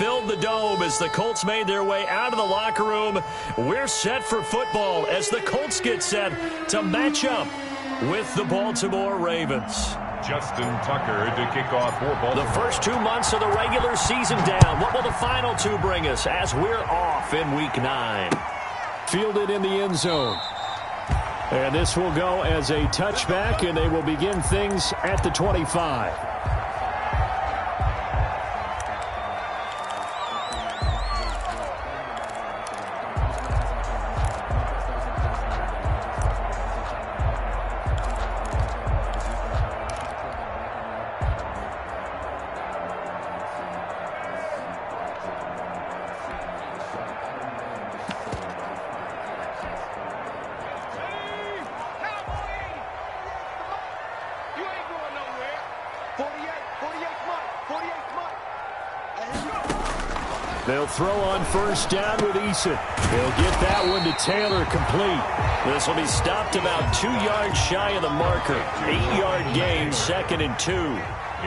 filled the dome as the Colts made their way out of the locker room. We're set for football as the Colts get set to match up with the Baltimore Ravens. Justin Tucker to kick off for Baltimore. The first 2 months of the regular season down. What will the final 2 bring us as we're off in Week 9? Fielded in the end zone. And this will go as a touchback, and they will begin things at the 25. They'll throw on first down with Eason. He'll get that one to Taylor complete. This will be stopped about 2 yards shy of the marker. 8-yard gain, 2nd and 2.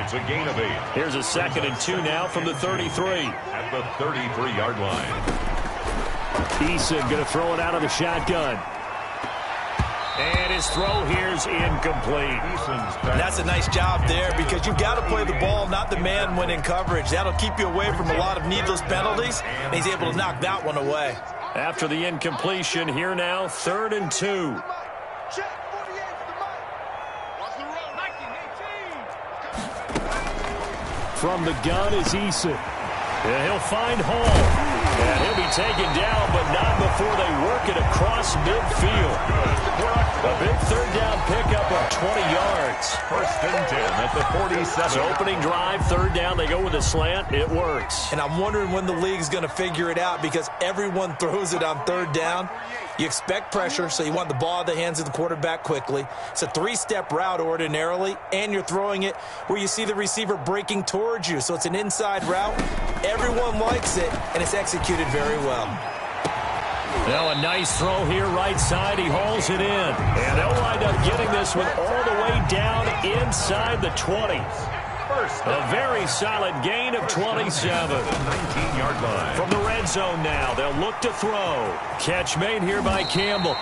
It's a gain of 8. Here's a 2nd and 2 now from the 33. At the 33-yard line. Eason going to throw it out of the shotgun. And his throw here's incomplete. That's a nice job there because you've got to play the ball, not the man when in coverage. That'll keep you away from a lot of needless penalties, and he's able to knock that one away. After the incompletion, here now, 3rd and 2. From the gun is Eason. And he'll find Hall. And he'll be taken down, but not before they work it across midfield. A big 3rd down pickup of 20 yards. 1st and 10 at the 47. So opening drive, 3rd down, they go with a slant. It works. And I'm wondering when the league's going to figure it out because everyone throws it on 3rd down. You expect pressure, so you want the ball in the hands of the quarterback quickly. It's a 3-step route ordinarily, and you're throwing it where you see the receiver breaking towards you. So it's an inside route. Everyone likes it, and it's executed very well. Now a nice throw here right side. He hauls it in. And they'll wind up getting this one all the way down inside the 20. A very solid gain of 27. 19-yard line. From the red zone now, they'll look to throw. Catch made here by Campbell.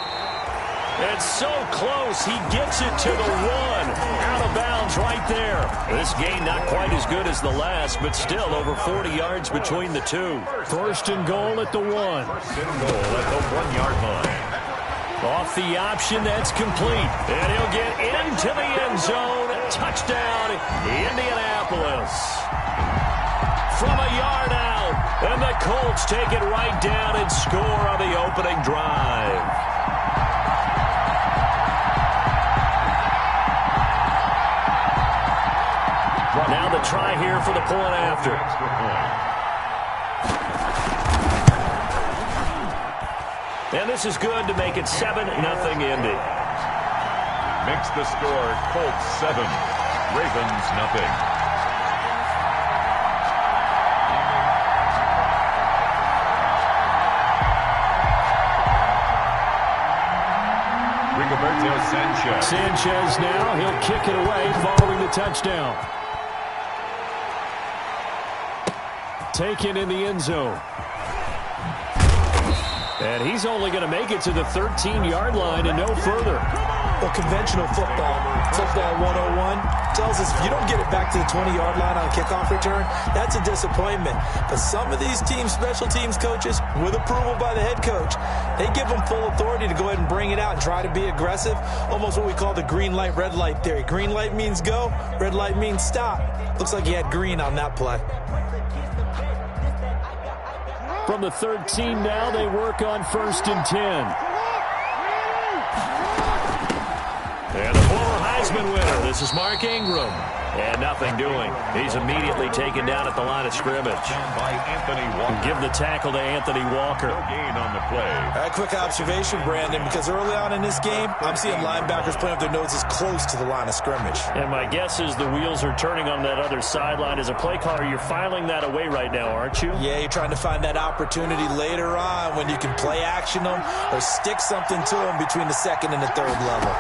It's so close, he gets it to the 1. Out of bounds right there. This gain not quite as good as the last, but still over 40 yards between the 2. 1st and goal at the 1. 1st and goal at the 1-yard line. Off the option, that's complete. And he'll get into the end zone. Touchdown, Indianapolis. From a yard out. And the Colts take it right down and score on the opening drive. Now the try here for the point after. And this is good to make it 7-0 Indy. Makes the score Colts 7, Ravens nothing. Rigoberto Sanchez. Sanchez now, he'll kick it away following the touchdown. Taken in the end zone. And he's only going to make it to the 13-yard line and no further. Well, conventional football 101, tells us if you don't get it back to the 20-yard line on a kickoff return, that's a disappointment. But some of these teams, special teams coaches, with approval by the head coach, they give them full authority to go ahead and bring it out and try to be aggressive, almost what we call the green light, red light theory. Green light means go, red light means stop. Looks like he had green on that play. From the 13 now, they work on 1st and 10. And the former Heisman winner, this is Mark Ingram. And nothing doing. He's immediately taken down at the line of scrimmage. By Anthony Walker. Give the tackle to Anthony Walker. No gain on the play. A quick observation, Brandon, because early on in this game, I'm seeing linebackers playing with their noses close to the line of scrimmage. And my guess is the wheels are turning on that other sideline. As a play caller, you're filing that away right now, aren't you? Yeah, you're trying to find that opportunity later on when you can play action them or stick something to them between the 2nd and the 3rd level.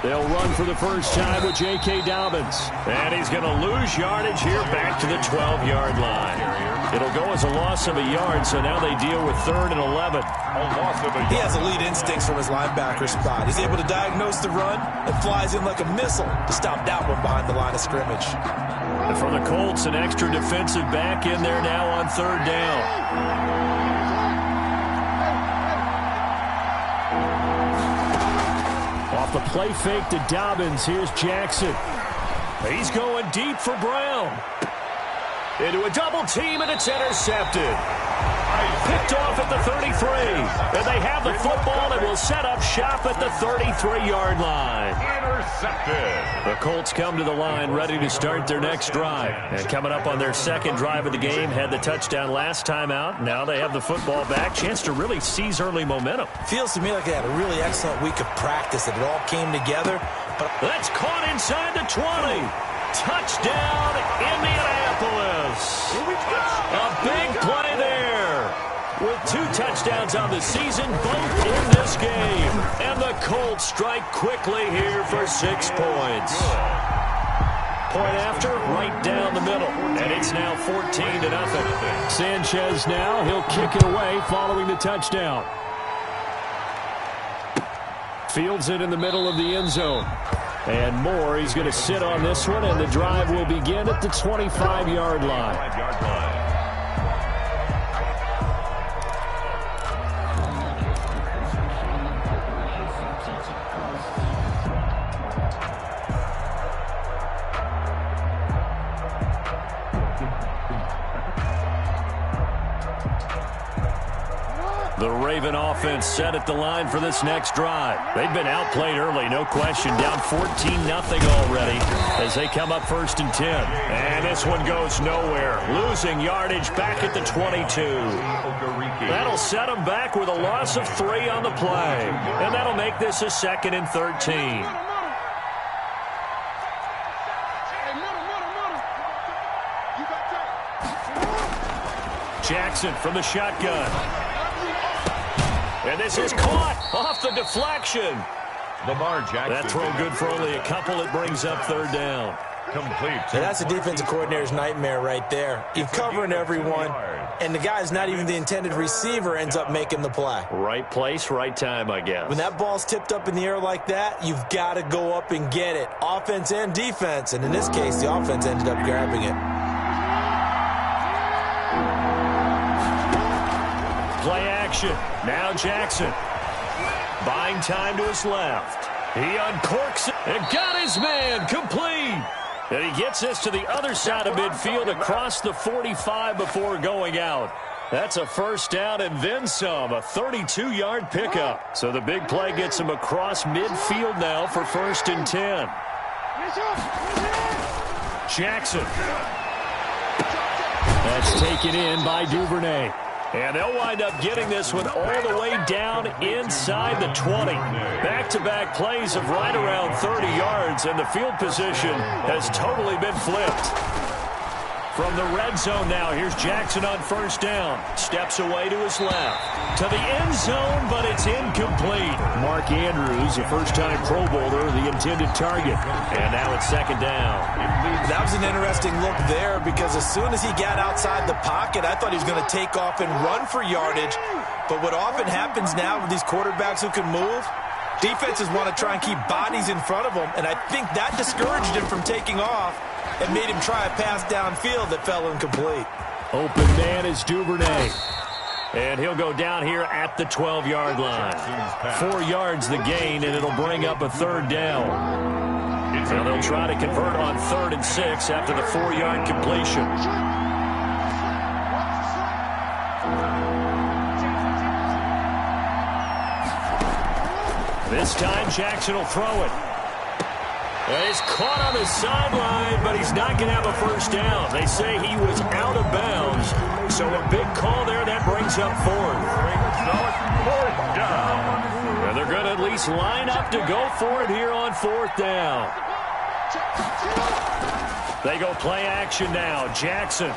They'll run for the first time with J.K. Dobbins. And he's going to lose yardage here back to the 12-yard line. It'll go as a loss of a yard, so now they deal with 3rd and 11. He has elite instincts from his linebacker spot. He's able to diagnose the run and flies in like a missile to stop that one behind the line of scrimmage. And for the Colts, an extra defensive back in there now on 3rd down. Off the play fake to Dobbins, here's Jackson. He's going deep for Brown. Into a double team, and it's intercepted. Picked off at the 33. And they have the football and will set up shop at the 33-yard line. Intercepted. The Colts come to the line ready to start their next drive. And coming up on their second drive of the game, had the touchdown last time out. Now they have the football back. Chance to really seize early momentum. Feels to me like they had a really excellent week of practice, that it all came together. But that's caught inside the 20. Touchdown, Indianapolis. A big play there. With 2 touchdowns on the season, both in this game. And the Colts strike quickly here for 6 points. Point after, right down the middle. And it's now 14-0. Sanchez now, he'll kick it away following the touchdown. Fields it in the middle of the end zone. And Moore, he's going to sit on this one, and the drive will begin at the 25-yard line. The Raven offense set at the line for this next drive. They've been outplayed early, no question. Down 14-0 already as they come up 1st and 10. And this one goes nowhere. Losing yardage back at the 22. That'll set them back with a loss of 3 on the play. And that'll make this a 2nd and 13. Jackson from the shotgun. And this is caught off the deflection. Lamar Jackson. That throw good for only a couple. It brings up 3rd down. Complete. And that's a defensive coordinator's nightmare right there. You're covering everyone, and the guy's not even the intended receiver ends up making the play. Right place, right time, I guess. When that ball's tipped up in the air like that, you've got to go up and get it. Offense and defense. And in this case, the offense ended up grabbing it. Play action. Now Jackson. Buying time to his left. He uncorks it and got his man complete. And he gets this to the other side of midfield across the 45 before going out. That's a 1st down and then some, a 32-yard pickup. So the big play gets him across midfield now for 1st and 10. Jackson. That's taken in by Duvernay. And they'll wind up getting this one all the way down inside the 20. Back-to-back plays of right around 30 yards, and the field position has totally been flipped. From the red zone now, here's Jackson on 1st down. Steps away to his left. To the end zone, but it's incomplete. Mark Andrews, a first-time Pro Bowler, the intended target. And now it's 2nd down. That was an interesting look there because as soon as he got outside the pocket, I thought he was going to take off and run for yardage. But what often happens now with these quarterbacks who can move, defenses want to try and keep bodies in front of them, and I think that discouraged him from taking off and made him try a pass downfield that fell incomplete. Open man is Duvernay. And he'll go down here at the 12-yard line. 4 yards the gain, and it'll bring up a 3rd down. Now they'll try to convert on 3rd and 6 after the 4-yard completion. This time Jackson will throw it. And he's caught on the sideline, but he's not going to have a 1st down. They say he was out of bounds. So a big call there that brings up 4th. 4th down. And they're going to at least line up to go for it here on 4th down. They go play action now. Jackson.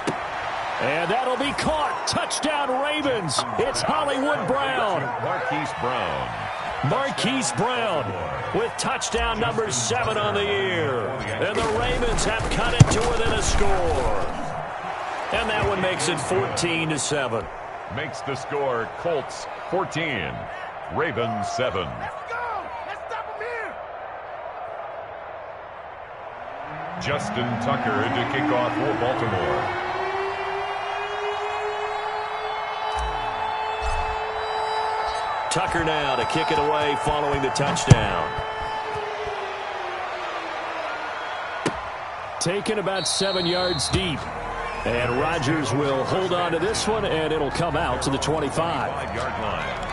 And that'll be caught. Touchdown Ravens. It's Hollywood Brown. Marquise Brown with touchdown number 7 on the year. And the Ravens have cut it to within a score. And that one makes it 14-7. Makes the score Colts 14, Ravens 7. Let's go! Let's stop them here! Justin Tucker to kick off for Baltimore. Tucker now to kick it away following the touchdown. Taken about 7 yards deep. And Rodgers will hold on to this one, and it'll come out to the 25. 5-yard line.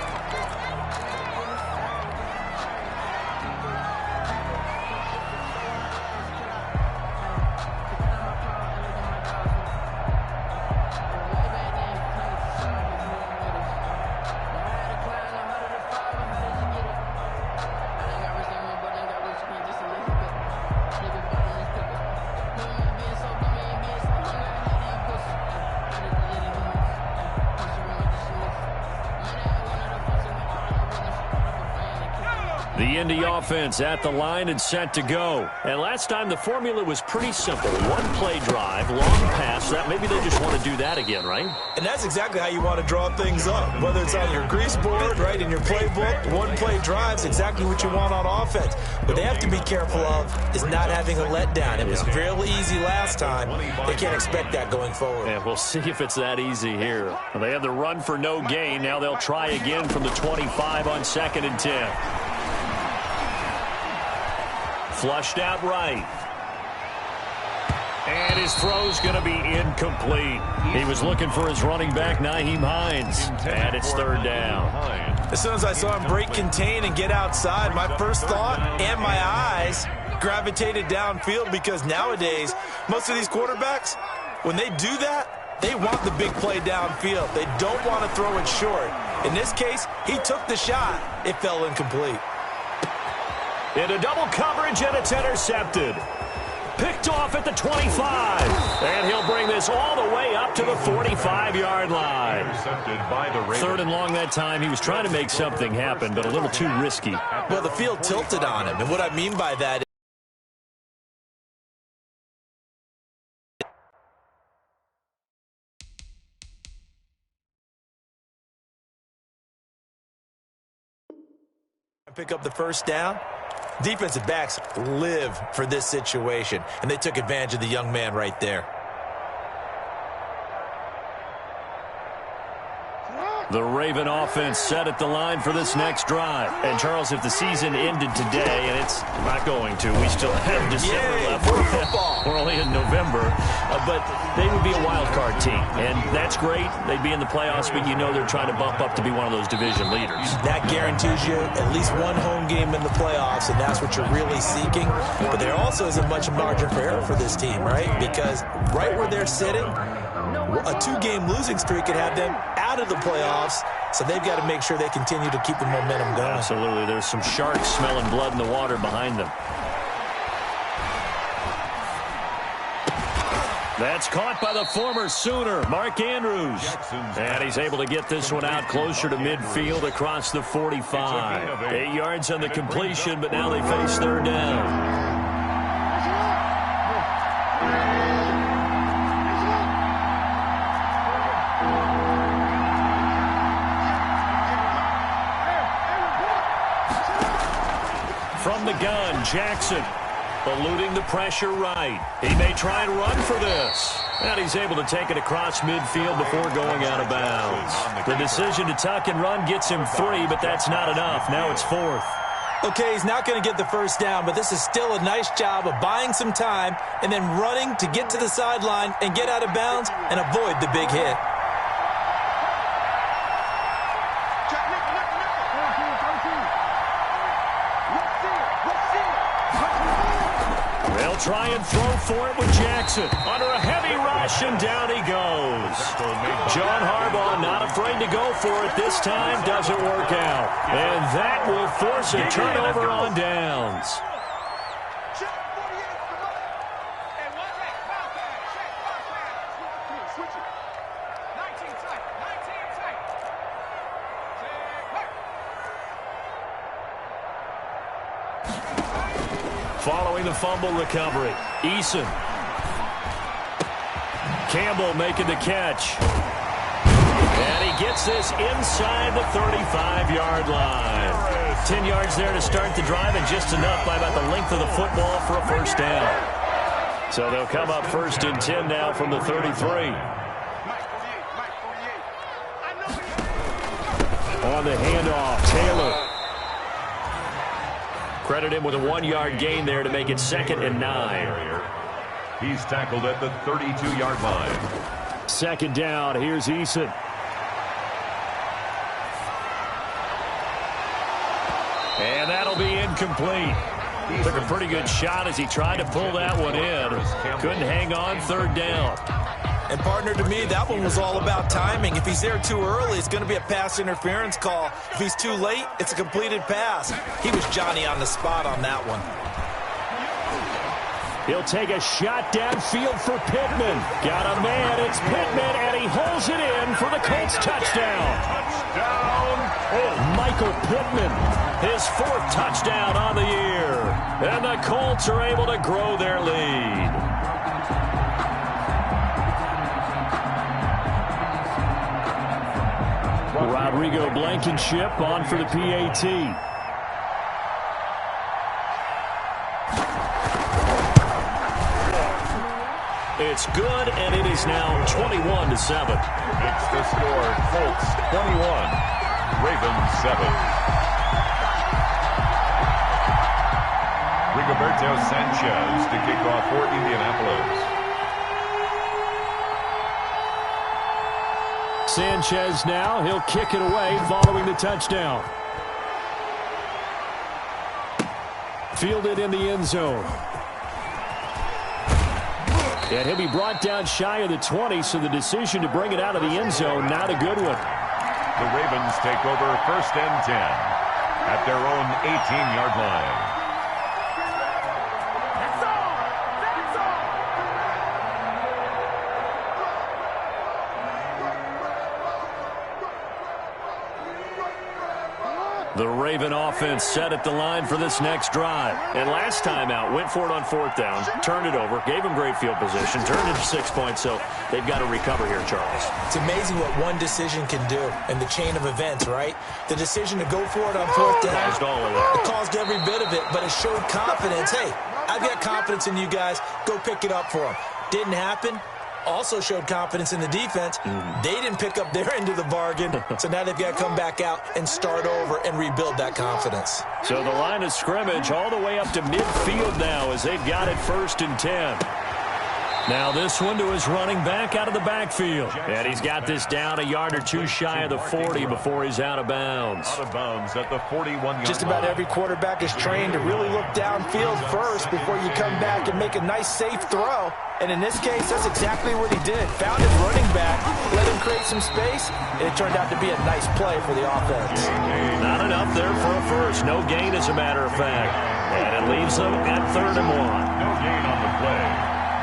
The Indy offense at the line and set to go. And last time the formula was pretty simple. One play drive, long pass. That maybe they just want to do that again, right? And that's exactly how you want to draw things up. Whether it's on your grease board, right, in your playbook, one play drive's exactly what you want on offense. What they have to be careful of is not having a letdown. It was real easy last time. They can't expect that going forward. And we'll see if it's that easy here. Well, they had the run for no gain. Now they'll try again from the 25 on 2nd and 10. Flushed out right. And his throw's going to be incomplete. He was looking for his running back, Nyheim Hines. And it's 3rd down. As soon as I saw him break contain and get outside, my first thought and my eyes gravitated downfield, because nowadays, most of these quarterbacks, when they do that, they want the big play downfield. They don't want to throw it short. In this case, he took the shot. It fell incomplete. Into double coverage, and it's intercepted. Picked off at the 25. And he'll bring this all the way up to the 45-yard line. Intercepted by the Ravens. 3rd and long that time. He was trying to make something happen, but a little too risky. Well, the field tilted on him, and what I mean by that is pick up the first down. Defensive backs live for this situation, and they took advantage of the young man right there. The Raven offense set at the line for this next drive. And, Charles, if the season ended today, and it's not going to, we still have December left. We're only in November. But they would be a wild card team, and that's great. They'd be in the playoffs, but you know they're trying to bump up to be one of those division leaders. That guarantees you at least one home game in the playoffs, and that's what you're really seeking. But there also isn't much margin for error for this team, right? Because right where they're sitting, a 2-game losing streak could have them out of the playoffs, so they've got to make sure they continue to keep the momentum going. Absolutely. There's some sharks smelling blood in the water behind them. That's caught by the former Sooner, Mark Andrews. And he's able to get this one out closer to midfield across the 45. 8 yards on the completion, but now they face 3rd down. From the gun, Jackson eluding the pressure right. He may try and run for this. And he's able to take it across midfield before going out of bounds. The decision to tuck and run gets him 3, but that's not enough. Now it's 4th. Okay, he's not going to get the first down, but this is still a nice job of buying some time and then running to get to the sideline and get out of bounds and avoid the big hit. They'll try and throw for it with Jackson. Under a heavy rush, and down he goes. John Harbaugh not afraid to go for it this time. Doesn't work out. And that will force a turnover on downs. Following the fumble recovery, Eason Campbell making the catch. And he gets this inside the 35-yard line. 10 yards there to start the drive, and just enough by about the length of the football for a first down. So they'll come up 1st and 10 now from the 33. On the handoff, Taylor. Credit him with a 1-yard gain there to make it 2nd and 9. He's tackled at the 32-yard line. 2nd down, here's Eason. And that'll be incomplete. Took a pretty good shot as he tried to pull that one in. Couldn't hang on, 3rd down. And, partner, to me, that one was all about timing. If he's there too early, it's going to be a pass interference call. If he's too late, it's a completed pass. He was Johnny on the spot on that one. He'll take a shot downfield for Pittman. Got a man, it's Pittman, and he holds it in for the Colts touchdown. Michael Pittman, his 4th touchdown on the year. And the Colts are able to grow their lead. Rodrigo Blankenship on for the PAT. It's good, and it is now 21-7. It's the score. Colts 21, Ravens 7. Rigoberto Sanchez to kick off for Indianapolis. Sanchez now, he'll kick it away following the touchdown. Fielded in the end zone. And he'll be brought down shy of the 20, so the decision to bring it out of the end zone, not a good one. The Ravens take over 1st and 10 at their own 18-yard line. The Raven offense set at the line for this next drive. And last time out, went for it on 4th down, turned it over, gave him great field position, turned it to 6 points, so they've got to recover here, Charles. It's amazing what one decision can do in the chain of events, right? The decision to go for it on 4th down, Caused all of that. it caused every bit of it, but it showed confidence. Hey, I've got confidence in you guys. Go pick it up for them. Didn't happen. Also showed confidence in the defense. They didn't pick up their end of the bargain, so now they've got to come back out and start over and rebuild that confidence. So the line of scrimmage all the way up to midfield now as they've got it 1st and 10. Now this one to his running back out of the backfield. And he's got this down a yard or two shy of the 40 before he's out of bounds. Out of bounds at the 41-yard line. Just about every quarterback is trained to really look downfield first before you come back and make a nice, safe throw. And in this case, that's exactly what he did. Found his running back, let him create some space, and it turned out to be a nice play for the offense. Not enough there for a first. No gain, as a matter of fact. And it leaves them at 3rd and 1. No gain on the play.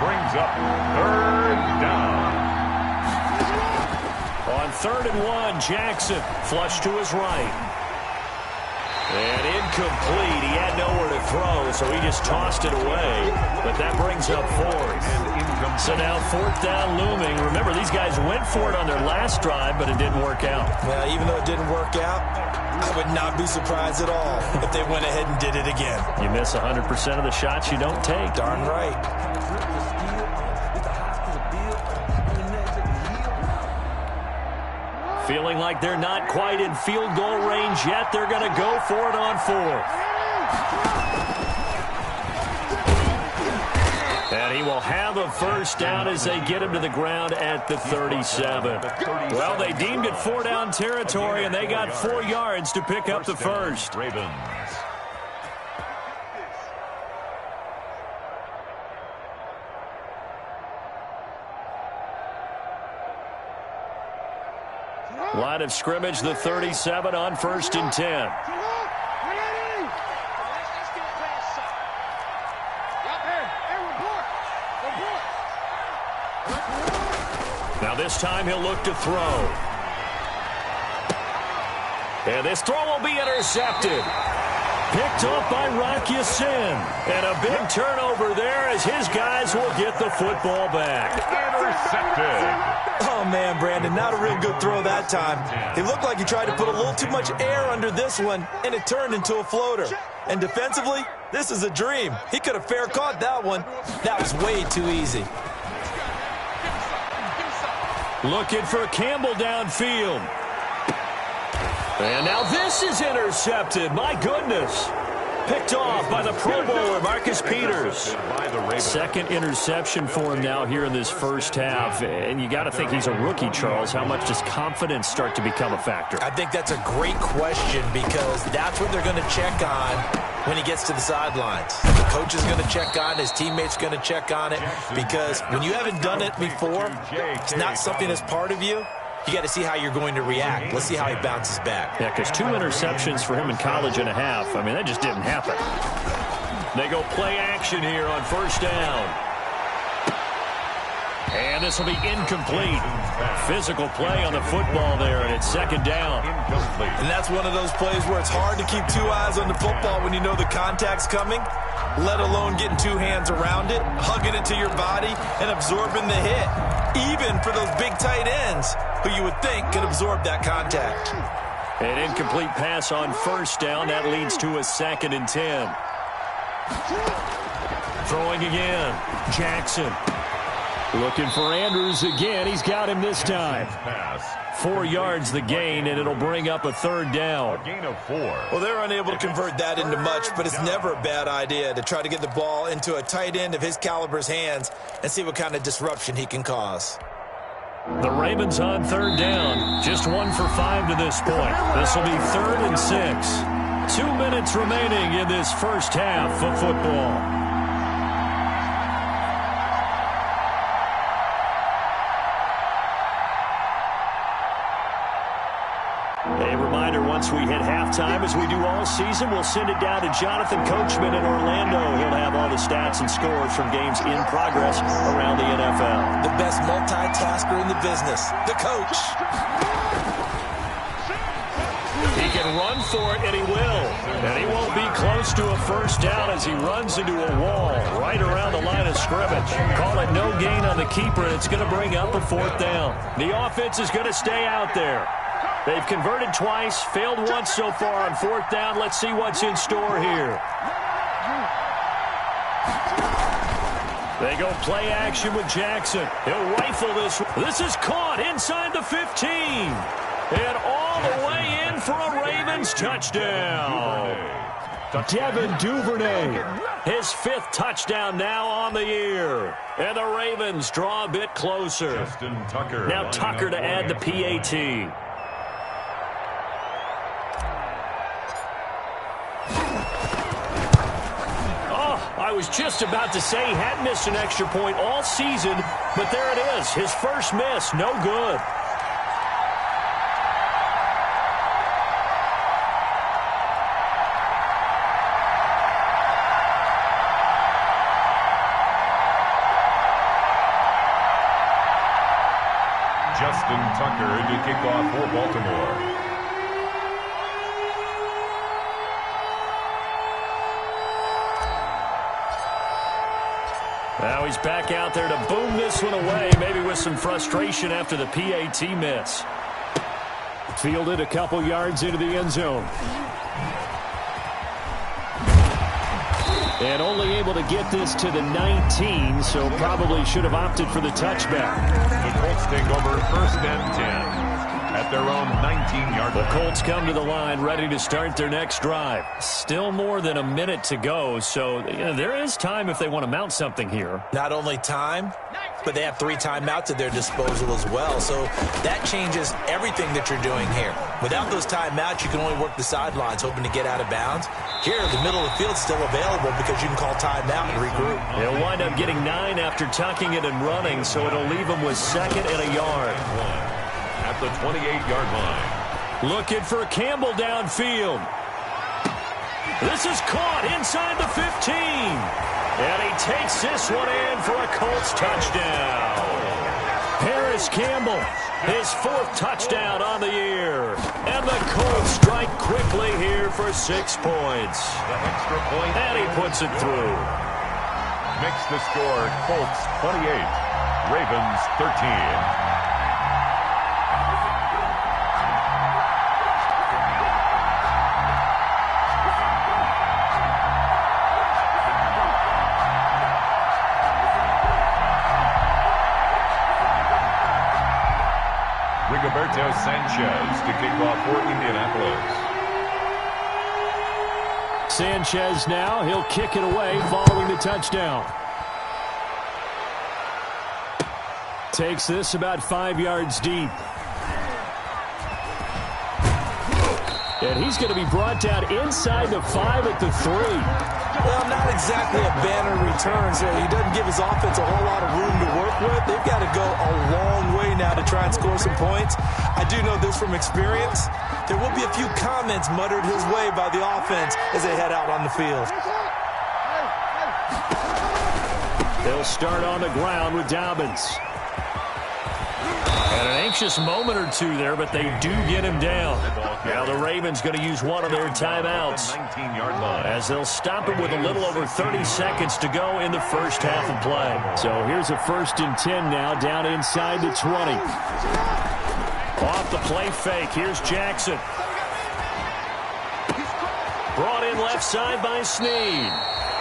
Brings up 3rd down. On 3rd and 1, Jackson flush to his right. And incomplete. He had nowhere to throw, so he just tossed it away. But that brings up 4th. So now 4th down looming. Remember, these guys went for it on their last drive, but it didn't work out. Well, even though it didn't work out, I would not be surprised at all if they went ahead and did it again. You miss 100% of the shots you don't take. Darn right. Feeling like they're not quite in field goal range yet. They're going to go for it on 4th. And he will have a first down as they get him to the ground at the 37. Well, they deemed it 4-down territory, and they got 4 yards to pick up the first. Ravens. Line of scrimmage, the 37 on 1st and 10. Now this time he'll look to throw. And this throw will be intercepted. Picked off by Rocky Sin. And a big turnover there as his guys will get the football back. Intercepted. Oh, man, Brandon, not a real good throw that time. It looked like he tried to put a little too much air under this one, and it turned into a floater. And defensively, this is a dream. He could have fair caught that one. That was way too easy. Looking for Campbell downfield. And now this is intercepted. My goodness. Picked off by the Pro Bowler, Marcus Peters. Second interception for him now here in this first half. And you got to think he's a rookie, Charles. How much does confidence start to become a factor? I think that's a great question because that's what they're going to check on when he gets to the sidelines. The coach is going to check on it. His teammates going to check on it because when you haven't done it before, it's not something that's part of you. You got to see how you're going to react. Let's see how he bounces back. Yeah, because 2 interceptions for him in college and a half. I mean, that just didn't happen. They go play action here on first down. And this will be incomplete. Physical play on the football there, and it's second down. And that's one of those plays where it's hard to keep 2 eyes on the football when you know the contact's coming, let alone getting 2 hands around it, hugging it to your body, and absorbing the hit. Even for those big tight ends who you would think could absorb that contact. An incomplete pass on first down. That leads to a 2nd and 10. Throwing again. Jackson. Looking for Andrews again. He's got him this time. 4 yards the gain, and it'll bring up a 3rd down. A gain of 4. Well, they're unable to convert that into much, but it's never a bad idea to try to get the ball into a tight end of his caliber's hands and see what kind of disruption he can cause. The Ravens on 3rd down. Just 1 for 5 to this point. This will be 3rd and 6. 2 minutes remaining in this first half of football. A reminder, once we hit halftime, as we do all season, we'll send it down to Jonathan Coachman in Orlando. He'll have all the stats and scores from games in progress around the NFL. The best multitasker in the business, the coach. He can run for it, and he will. And he won't be close to a first down as he runs into a wall right around the line of scrimmage. Call it no gain on the keeper, and it's going to bring up a 4th down. The offense is going to stay out there. They've converted twice, failed once so far on 4th down. Let's see what's in store here. They go play action with Jackson. He'll rifle this. This is caught inside the 15. And all the way in for a Ravens touchdown. Devin Duvernay, his 5th touchdown now on the year. And the Ravens draw a bit closer. Now Tucker to add the PAT. I was just about to say he hadn't missed an extra point all season, but there it is. His first miss, no good. Justin Tucker to kick off for Baltimore. Now he's back out there to boom this one away, maybe with some frustration after the PAT miss. Fielded a couple yards into the end zone. And only able to get this to the 19, so probably should have opted for the touchback. The Colts take over 1st and 10 at their own 19-yard line. The Colts come to the line ready to start their next drive. Still more than a minute to go, so there is time if they want to mount something here. Not only time, but they have 3 timeouts at their disposal as well, so that changes everything that you're doing here. Without those timeouts, you can only work the sidelines, hoping to get out of bounds. Here, the middle of the field is still available because you can call timeout and regroup. They'll wind up getting 9 after tucking it and running, so it'll leave them with 2nd and a yard. At the 28-yard line. Looking for Campbell downfield. This is caught inside the 15. And he takes this one in for a Colts touchdown. Paris Campbell, his 4th touchdown on the year. And the Colts strike quickly here for 6 points. The extra point. And he puts it through. Makes the score Colts 28, Ravens 13. Rigoberto Sanchez to kick off for Indianapolis. Sanchez now, he'll kick it away following the touchdown. Takes this about 5 yards deep. And he's going to be brought down inside the 5 at the 3. Well, not exactly a banner return, so he doesn't give his offense a whole lot of room to work with. They've got to go a long way now to try and score some points. I do know this from experience. There will be a few comments muttered his way by the offense as they head out on the field. They'll start on the ground with Dobbins. And an anxious moment or two there, but they do get him down. Now the Ravens going to use one of their timeouts as they'll stop him with a little over 30 seconds to go in the first half of play. So here's a 1st and 10 now down inside the 20. Off the play fake. Here's Jackson. Brought in left side by Snead.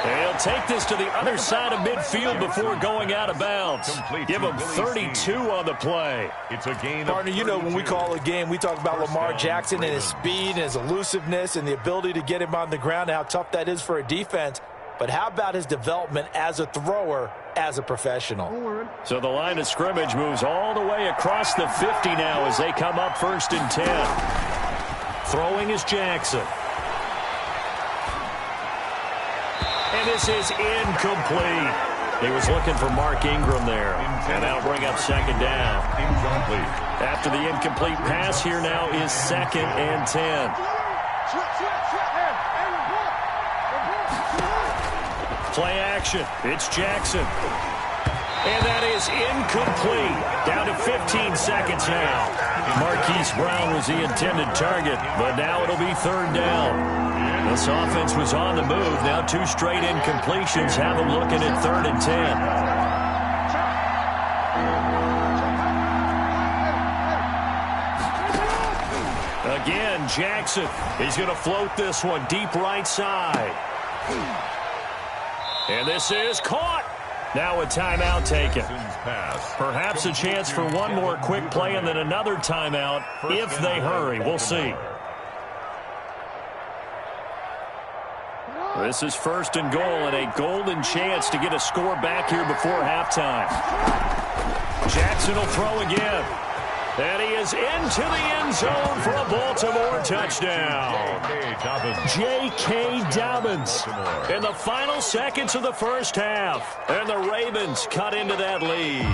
They'll take this to the other side of midfield before going out of bounds. Give him 32 on the play. It's a gain. Partner, you know when we call a game, we talk about Lamar Jackson and his speed and his elusiveness and the ability to get him on the ground and how tough that is for a defense. But how about his development as a thrower, as a professional? So the line of scrimmage moves all the way across the 50 now as they come up 1st and 10. Throwing is Jackson. And this is incomplete. He was looking for Mark Ingram there. And that'll bring up 2nd down. Incomplete. After the incomplete pass, here now is 2nd and 10. Play action. It's Jackson. And that is incomplete. Down to 15 seconds now. Marquise Brown was the intended target, but now it'll be 3rd down. This offense was on the move. Now 2 straight incompletions have them looking at 3rd and 10. Again, Jackson. He's going to float this one deep right side. And this is caught. Now a timeout taken. Perhaps a chance for one more quick play and then another timeout if they hurry. We'll see. This is 1st and goal and a golden chance to get a score back here before halftime. Jackson will throw again. And he is into the end zone for a Baltimore touchdown. J.K. Dobbins in the final seconds of the first half. And the Ravens cut into that lead.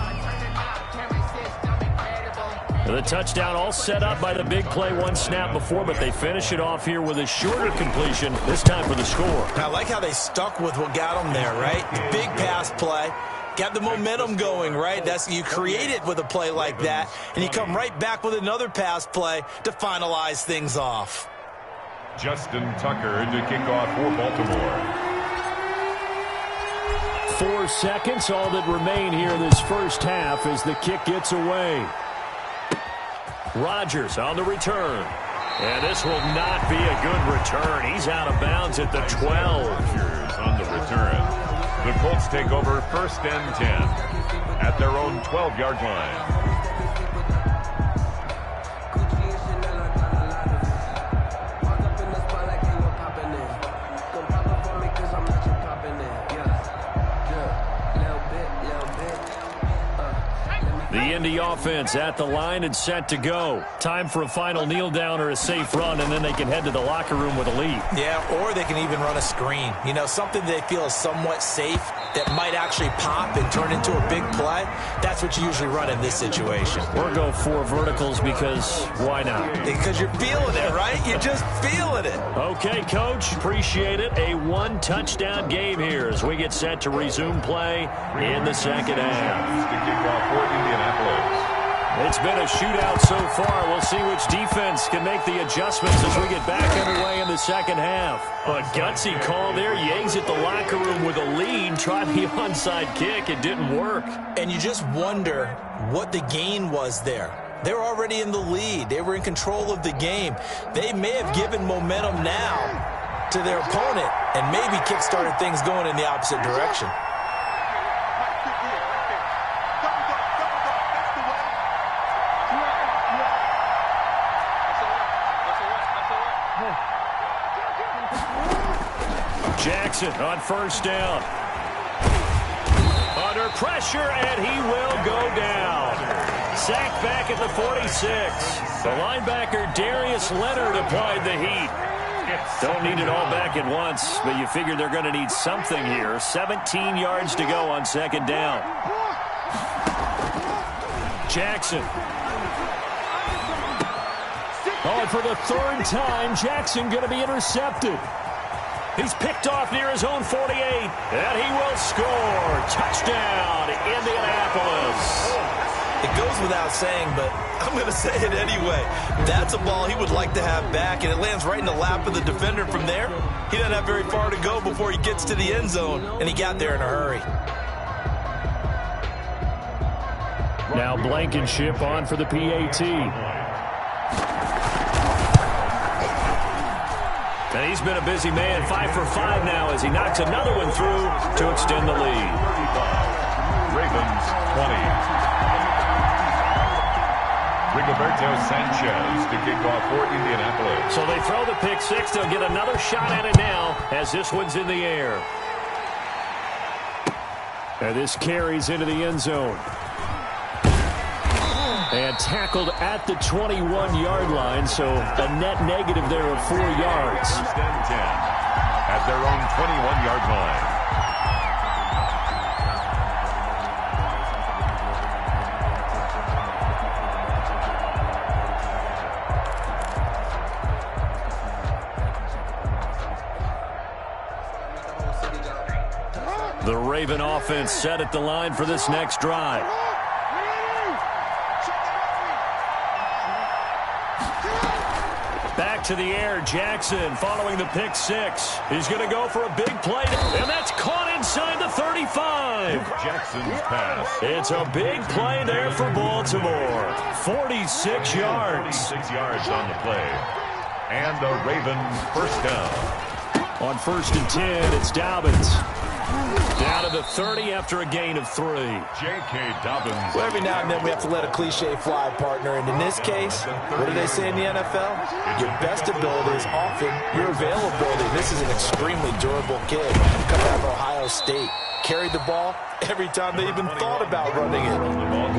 The touchdown all set up by the big play 1 snap before, but they finish it off here with a shorter completion, this time for the score. I like how they stuck with what got them there, right? Big pass play. Got the momentum going, right? You create it with a play like that, and you come right back with another pass play to finalize things off. Justin Tucker to kick off for Baltimore. 4 seconds, all that remain here in this first half as the kick gets away. Rodgers on the return. And this will not be a good return. He's out of bounds at the 12. Rodgers on the return. The Colts take over 1st and 10 at their own 12-yard line. The Indy offense at the line and set to go. Time for a final kneel down or a safe run, and then they can head to the locker room with a lead. Yeah, or they can even run a screen. You know, something they feel is somewhat safe that might actually pop and turn into a big play. That's what you usually run in this situation. We're going 4 verticals because why not? Because you're feeling it, right? You're just feeling it. Okay, Coach. Appreciate it. A 1-touchdown game here as we get set to resume play in the second half. To kick off for Indianapolis. It's been a shootout so far. We'll see which defense can make the adjustments as we get back underway in the second half. A gutsy call there. You exit the locker room with a lead. Tried the onside kick. It didn't work. And you just wonder what the gain was there. They were already in the lead. They were in control of the game. They may have given momentum now to their opponent and maybe kick-started things going in the opposite direction. Jackson on first down. Under pressure, and he will go down. Sacked back at the 46. The linebacker, Darius Leonard, applied the heat. Don't need it all back at once, but you figure they're going to need something here. 17 yards to go on second down. Jackson. Oh, for the third time, Jackson going to be intercepted. He's picked off near his own 48, and he will score. Touchdown, Indianapolis. It goes without saying, but I'm going to say it anyway. That's a ball he would like to have back, and it lands right in the lap of the defender from there. He doesn't have very far to go before he gets to the end zone, and he got there in a hurry. Now Blankenship on for the PAT. And he's been a busy man, 5 for 5 now as he knocks another one through to extend the lead. Ravens 20. Rigoberto Sanchez to kick off for Indianapolis. So they throw the pick six. They'll get another shot at it now as this one's in the air. And this carries into the end zone. And tackled at the 21-yard line, so a net negative there of 4 yards. First and 10 at their own 21-yard line. The Raven offense set at the line for this next drive. Back to the air, Jackson following the pick six. He's going to go for a big play, and that's caught inside the 35. Jackson's pass. It's a big play there for Baltimore. 46 yards. 46 yards on the play. And the Ravens first down. On first and 10, it's Dobbins. Down to the 30 after a gain of 3. J.K. Dobbins. Well, every now and then we have to let a cliche fly, partner. And in this case, what do they say in the NFL? Your best ability is often your availability. This is an extremely durable kid coming out of Ohio State. Carried the ball every time they even thought about running it.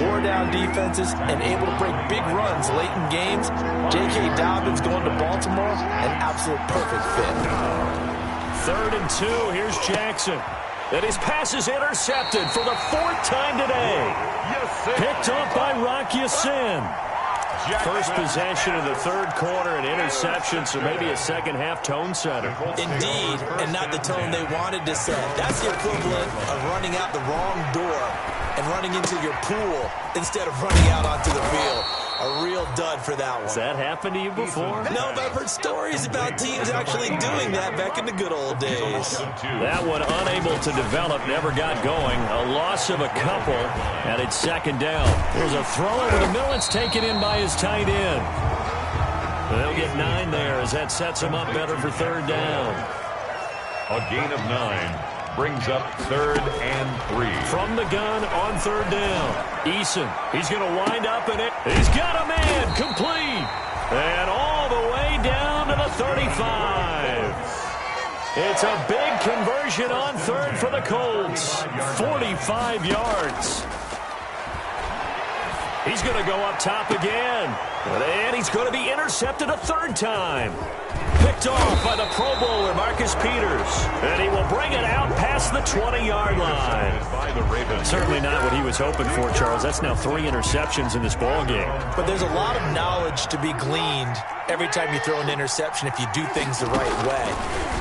Wore down defenses and able to break big runs late in games. J.K. Dobbins going to Baltimore, an absolute perfect fit. 3rd and 2. Here's Jackson. And his pass is intercepted for the 4th time today. Picked up by Rock Ya-Sin. First possession of the 3rd quarter, an interception, so maybe a second-half tone setter. Indeed, and not the tone they wanted to set. That's the equivalent of running out the wrong door and running into your pool instead of running out onto the field. A real dud for that one. Has that happened to you before? No, but I've heard stories about teams actually doing that back in the good old days. That one unable to develop, never got going. A loss of a couple, and it's 2nd down. There's a throw over the middle. It's taken in by his tight end. They'll get 9 there as that sets him up better for 3rd down. A gain of 9 brings up 3rd and 3. From the gun on 3rd down. Eason, he's going to wind up in it. He's got a man, complete. And all the way down to the 35. It's a big conversion on 3rd for the Colts. 45 yards. He's going to go up top again. And he's going to be intercepted a 3rd time. Picked off by the Pro Bowler, Marcus Peters. And he will bring it out past the 20-yard line. Certainly not what he was hoping for, Charles. That's now 3 interceptions in this ballgame. But there's a lot of knowledge to be gleaned every time you throw an interception if you do things the right way.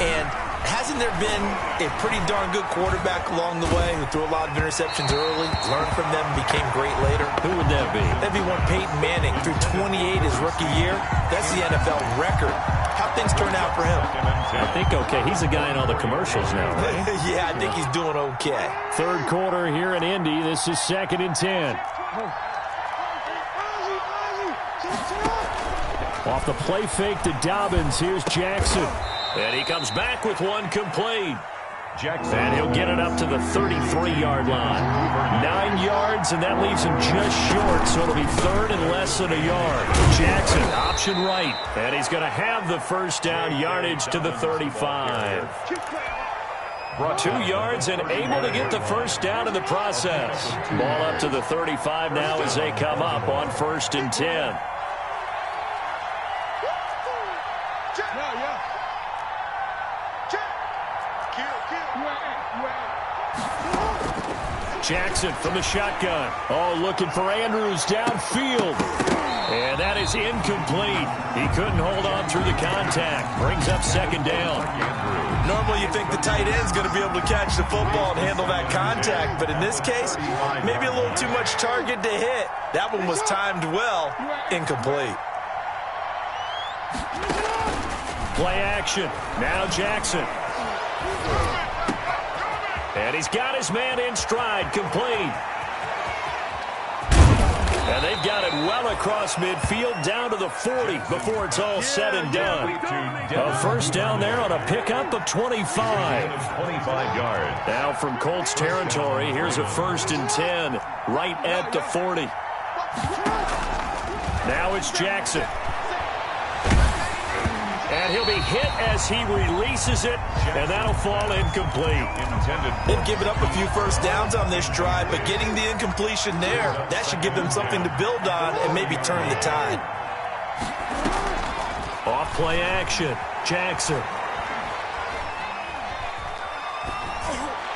And Hasn't there been a pretty darn good quarterback along the way who threw a lot of interceptions early, learned from them, and became great later? Who would that be? That'd be one Peyton Manning. Threw 28 his rookie year. That's the NFL record. How things turn out for him? I think okay. He's a guy in all the commercials now, right? Yeah, I think he's doing okay. Third quarter here in Indy. This is 2nd and 10. Off the play fake to Dobbins. Here's Jackson. And he comes back with one complete. Jackson. And he'll get it up to the 33-yard line. 9 yards, and that leaves him just short, so it'll be third and less than a yard. Jackson, option right. And he's going to have the first down, yardage to the 35. 2 yards and able to get the first down in the process. Ball up to the 35 now as they come up on 1st and 10. Jackson from the shotgun. Oh, looking for Andrews downfield. And that is incomplete. He couldn't hold on through the contact. Brings up 2nd down. Normally you think the tight end's going to be able to catch the football and handle that contact, but in this case, maybe a little too much target to hit. That one was timed well. Incomplete. Play action. Now Jackson. And he's got his man in stride, complete. And they've got it well across midfield, down to the 40 before it's all said and done. A first down there on a pickup of 25. 25 yards. Now from Colts territory, here's a 1st and 10, right at the 40. Now it's Jackson. And he'll be hit as he releases it, and that'll fall incomplete. They've given up a few first downs on this drive, but getting the incompletion there, that should give them something to build on and maybe turn the tide. Off play action, Jackson.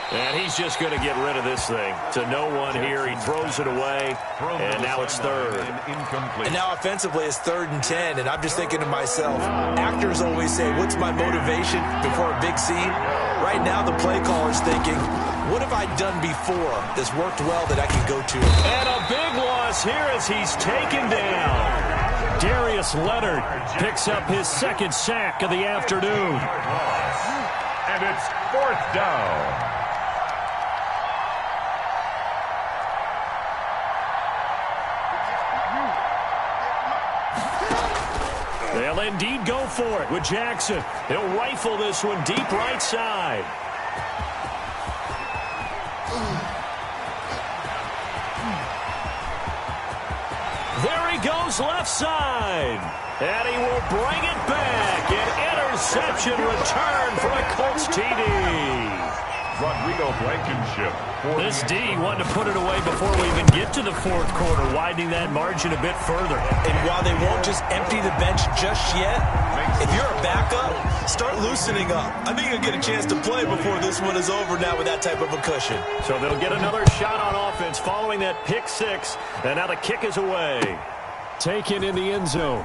And he's just going to get rid of this thing. To no one here. He throws it away, and now it's third. And now offensively it's 3rd and 10, and I'm just thinking to myself, actors always say, what's my motivation before a big scene? Right now the play caller's thinking, what have I done before that's worked well that I can go to? And a big loss here as he's taken down. Darius Leonard picks up his 2nd sack of the afternoon. And it's 4th down. They'll indeed go for it with Jackson. He'll rifle this one deep right side. There he goes left side. And he will bring it back. An interception return for a Colts TD. Rodrigo Blankenship. This D wanted to put it away before we even get to the 4th quarter, widening that margin a bit further. And while they won't just empty the bench just yet, if you're a backup, start loosening up. I think you'll get a chance to play before this one is over now with that type of a cushion. So they'll get another shot on offense following that pick 6, and now the kick is away. Taken in the end zone.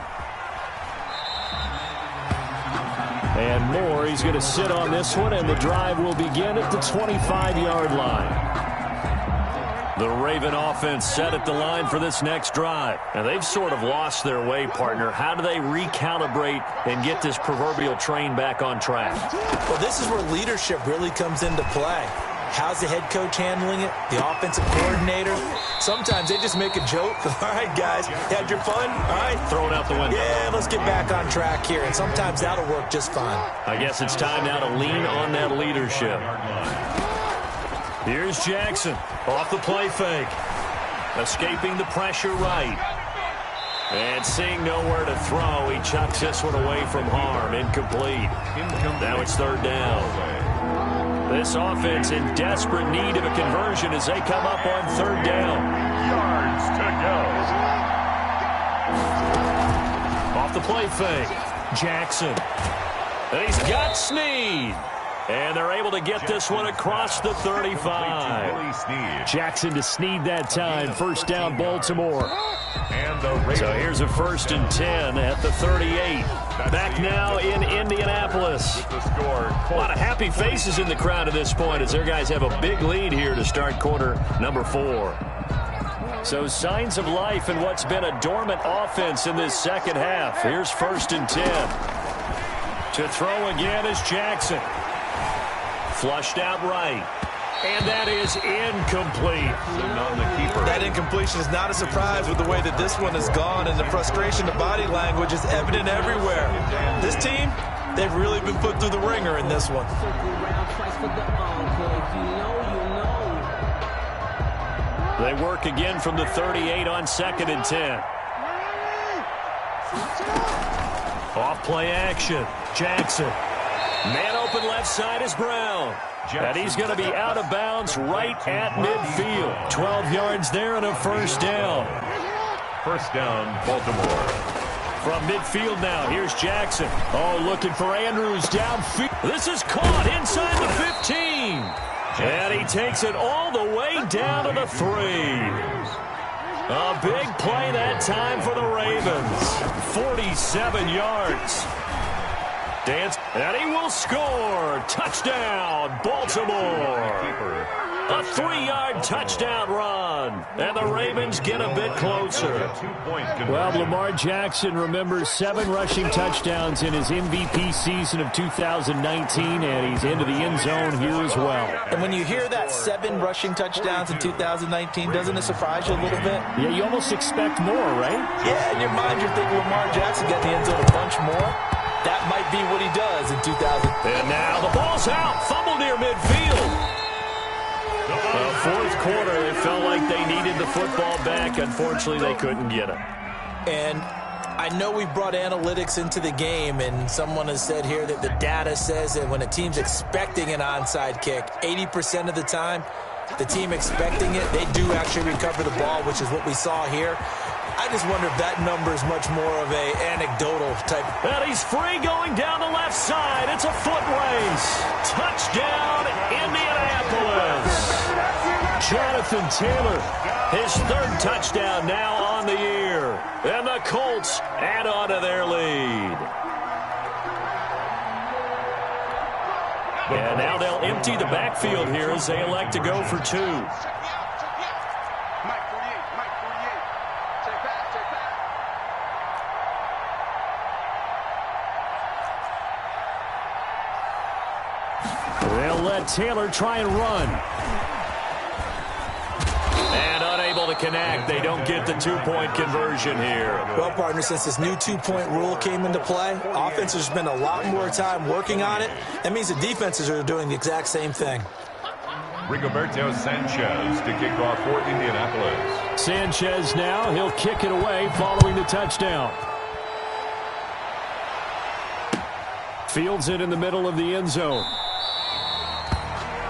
And Moore, he's going to sit on this one, and the drive will begin at the 25-yard line. The Raven offense set at the line for this next drive. And they've sort of lost their way, partner. How do they recalibrate and get this proverbial train back on track? Well, this is where leadership really comes into play. How's the head coach handling it? The offensive coordinator? Sometimes they just make a joke. All right, guys, had your fun? All right. Throw it out the window. Yeah, let's get back on track here. And sometimes that'll work just fine. I guess it's time now to lean on that leadership. Here's Jackson off the play fake. Escaping the pressure right. And seeing nowhere to throw, he chucks this one away from harm. Incomplete. Now it's 3rd down. This offense in desperate need of a conversion as they come up on 3rd down. Yards to go. Off the play fake. Jackson. And he's got Snead. And they're able to get this one across the 35. Jackson to Snead that time. First down, Baltimore. So here's a 1st and 10 at the 38. Back now in Indianapolis. A lot of happy faces in the crowd at this point as their guys have a big lead here to start quarter number 4. So signs of life in what's been a dormant offense in this second half. Here's 1st and 10. To throw again is Jackson. Flushed out right. And that is incomplete. That incompletion is not a surprise with the way that this one has gone, and the frustration, the body language is evident everywhere. This team, they've really been put through the ringer in this one. They work again from the 38 on 2nd and 10. Off play action. Jackson. Man open left side is Brown. And he's going to be out of bounds right at midfield. 12 yards there and a 1st down. 1st down, Baltimore. From midfield now, here's Jackson. Oh, looking for Andrews downfield. This is caught inside the 15. And he takes it all the way down to the 3. A big play that time for the Ravens. 47 yards. Dance, and he will score. Touchdown, Baltimore. A 3-yard touchdown run. And the Ravens get a bit closer. Well, Lamar Jackson remembers 7 rushing touchdowns in his MVP season of 2019, and he's into the end zone here as well. And when you hear that 7 rushing touchdowns in 2019, doesn't it surprise you a little bit? Yeah, you almost expect more, right? Yeah, in your mind you're thinking Lamar Jackson got the end zone a bunch more. That might be what he does in 2000. And now the ball's out. Fumble near midfield. Fourth quarter, it felt like they needed the football back. Unfortunately, they couldn't get it. And I know we brought analytics into the game, and someone has said here that the data says that when a team's expecting an onside kick, 80% of the time, the team expecting it, they do actually recover the ball, which is what we saw here. I just wonder if that number is much more of a anecdotal type. And he's free going down the left side. It's a foot race. Touchdown, Indianapolis. Jonathan Taylor, his 3rd touchdown now on the year. And the Colts add on to their lead. And now they'll empty the backfield here as they elect to go for 2. They'll let Taylor try and run. And unable to connect. They don't get the 2-point conversion here. Well, partner, since this new 2-point rule came into play, offenses spend a lot more time working on it. That means the defenses are doing the exact same thing. Rigoberto Sanchez to kick off for Indianapolis. Sanchez now, he'll kick it away following the touchdown. Fields it in the middle of the end zone.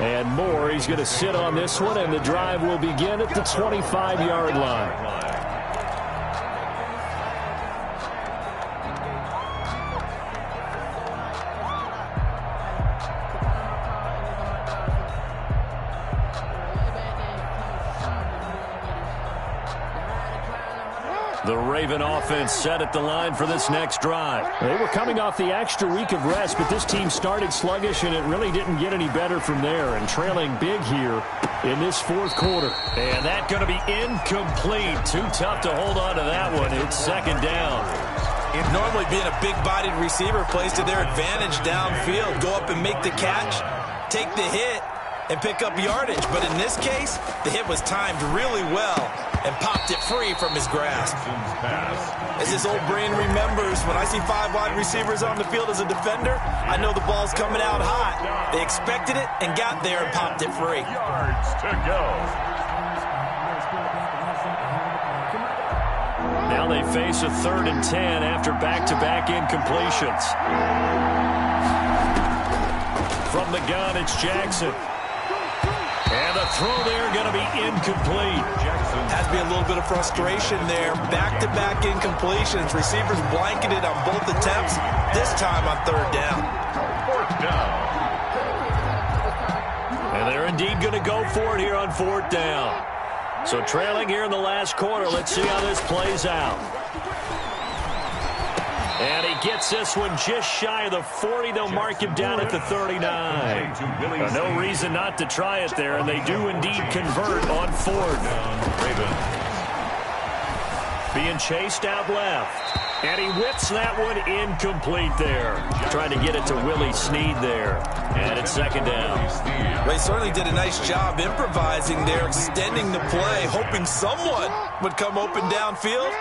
And Moore, he's going to sit on this one, and the drive will begin at the 25-yard line. The Raven offense set at the line for this next drive. They were coming off the extra week of rest, but this team started sluggish, and it really didn't get any better from there, and trailing big here in this 4th quarter. And that going to be incomplete. Too tough to hold on to that one. It's 2nd down. Normally being a big-bodied receiver plays to their advantage downfield. Go up and make the catch, take the hit, and pick up yardage. But in this case, the hit was timed really well and popped it free from his grasp. As his old brain remembers, when I see 5 wide receivers on the field as a defender, I know the ball's coming out hot. They expected it and got there and popped it free. Yards to go. Now they face a 3rd and 10 after back-to-back incompletions. From the gun, it's Jackson. And the throw there going to be incomplete. Has to be a little bit of frustration there. Back-to-back incompletions. Receivers blanketed on both attempts, this time on 3rd down. 4th down. And they're indeed going to go for it here on 4th down. So trailing here in the last quarter. Let's see how this plays out. And he gets this one just shy of the 40. They'll mark him down at the 39. No reason not to try it there, and they do indeed convert on 4th. Being chased out left. And he whips that one incomplete there. Trying to get it to Willie Snead there. And it's 2nd down. They certainly did a nice job improvising there, extending the play, hoping someone would come open downfield,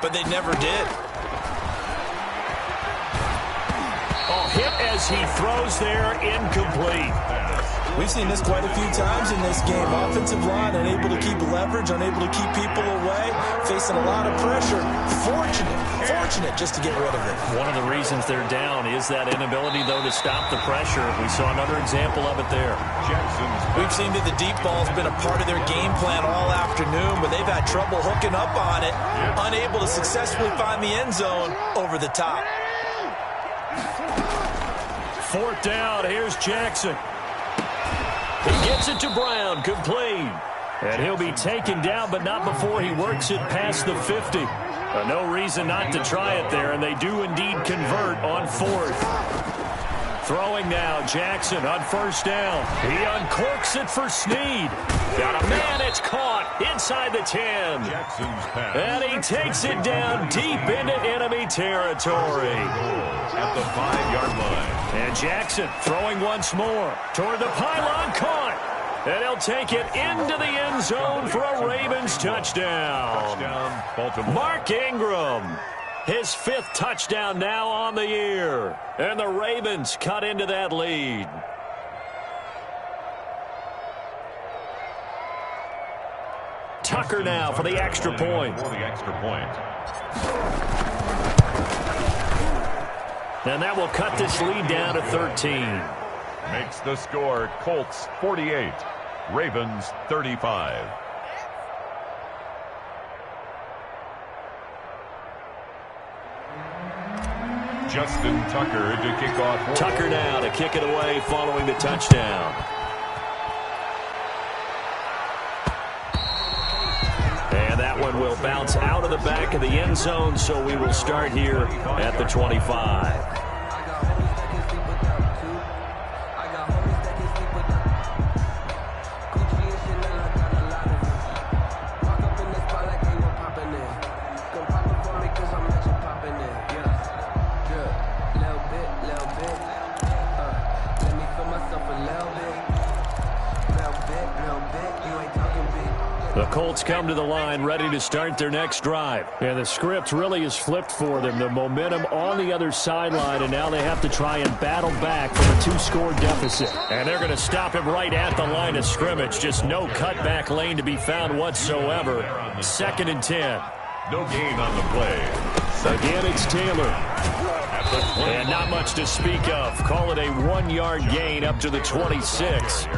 but they never did. Oh, hit as he throws there, incomplete. We've seen this quite a few times in this game. Offensive line unable to keep leverage, unable to keep people away, facing a lot of pressure. Fortunate just to get rid of it. One of the reasons they're down is that inability, though, to stop the pressure. We saw another example of it there. We've seen that the deep ball's been a part of their game plan all afternoon, but they've had trouble hooking up on it, unable to successfully find the end zone over the top. 4th down, here's Jackson. He gets it to Brown, complete. And he'll be taken down, but not before he works it past the 50. No reason not to try it there, and they do indeed convert on 4th. Throwing now, Jackson on 1st down. He uncorks it for Snead. Got a man, it's caught inside the 10. And he takes it down deep into enemy territory. At the 5-yard line. And Jackson throwing once more toward the pylon, caught. And he'll take it into the end zone for a Ravens touchdown. Baltimore. Mark Ingram, his 5th touchdown now on the year. And the Ravens cut into that lead. Tucker now for the extra point. And that will cut this lead down to 13. Makes the score Colts 48, Ravens 35. Justin Tucker to kick off. Tucker now to kick it away following the touchdown. And that one will bounce out of the back of the end zone, so we will start here at the 25. The Colts come to the line ready to start their next drive. And the script really is flipped for them. The momentum on the other sideline, and now they have to try and battle back from a 2-score deficit. And they're going to stop him right at the line of scrimmage. Just no cutback lane to be found whatsoever. 2nd and 10. No gain on the play. Again, it's Taylor. And not much to speak of. Call it a 1-yard gain up to the 26.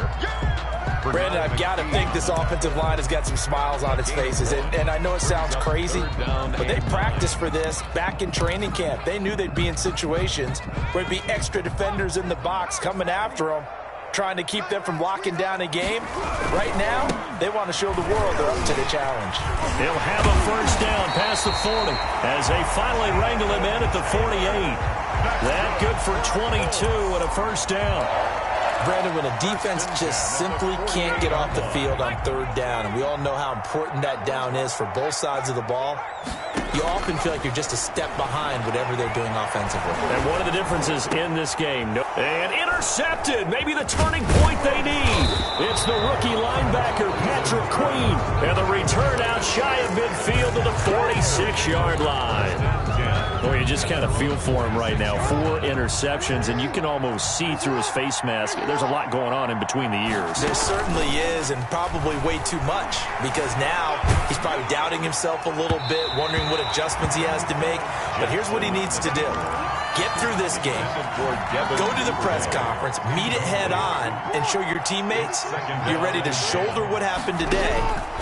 Brandon, I've got to think this offensive line has got some smiles on its faces. And I know it sounds crazy, but they practiced for this back in training camp. They knew they'd be in situations where there'd be extra defenders in the box coming after them, trying to keep them from locking down a game. Right now, they want to show the world they're up to the challenge. He'll have a 1st down past the 40 as they finally wrangle him in at the 48. That good for 22 and a 1st down. Brandon, when a defense just simply can't get off the field on 3rd down, and we all know how important that down is for both sides of the ball, you often feel like you're just a step behind whatever they're doing offensively. And one of the differences in this game, and intercepted, maybe the turning point they need. It's the rookie linebacker, Patrick Queen, and the return out shy of midfield to the 46-yard line. Boy, you just kind of feel for him right now. 4 interceptions, and you can almost see through his face mask. There's a lot going on in between the ears. There certainly is, and probably way too much, because now he's probably doubting himself a little bit, wondering what adjustments he has to make. But here's what he needs to do. Get through this game. Go to the press conference, meet it head on, and show your teammates you're ready to shoulder what happened today,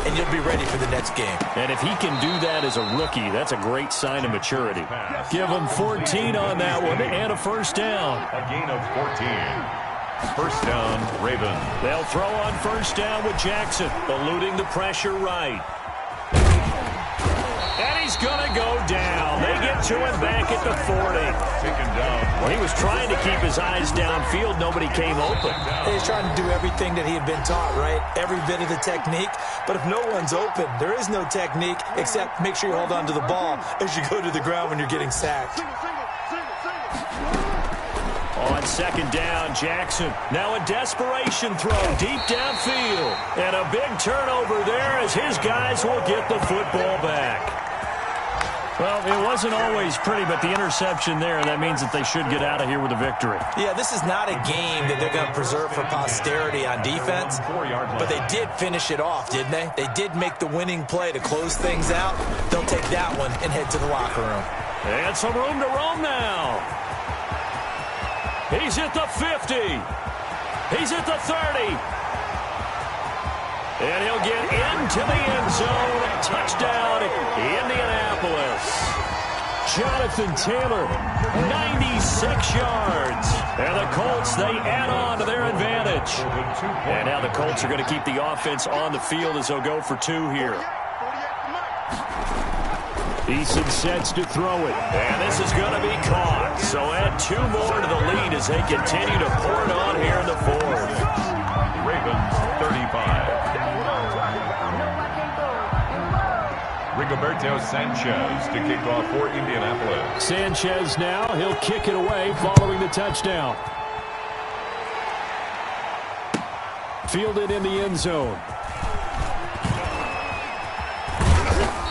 and you'll be ready for the next game. And if he can do that as a rookie, that's a great sign of maturity. Give him 14 on that one and a 1st down. A gain of 14. First down, Ravens. They'll throw on first down with Jackson, eluding the pressure right. And he's going to go down. They get to him back at the 40. Taken down. He was trying to keep his eyes downfield. Nobody came open. He's trying to do everything that he had been taught, right? Every bit of the technique. But if no one's open, there is no technique except make sure you hold on to the ball as you go to the ground when you're getting sacked. On second down, Jackson. Now a desperation throw deep downfield. And a big turnover there as his guys will get the football back. Well, it wasn't always pretty, but the interception there, that means that they should get out of here with a victory. Yeah, this is not a game that they're going to preserve for posterity on defense, but they did finish it off, didn't they? They did make the winning play to close things out. They'll take that one and head to the locker room. And some room to roam now. He's at the 50. He's at the 30. And he'll get into the end zone. Touchdown, Indianapolis. Jonathan Taylor, 96 yards. And the Colts, they add on to their advantage. And now the Colts are going to keep the offense on the field as they'll go for 2 here. Eason sets to throw it. And this is going to be caught. So add 2 more to the lead as they continue to pour it on here in the 4th. Ravens 35. Rigoberto Sanchez to kick off for Indianapolis. Sanchez now, he'll kick it away following the touchdown. Fielded in the end zone.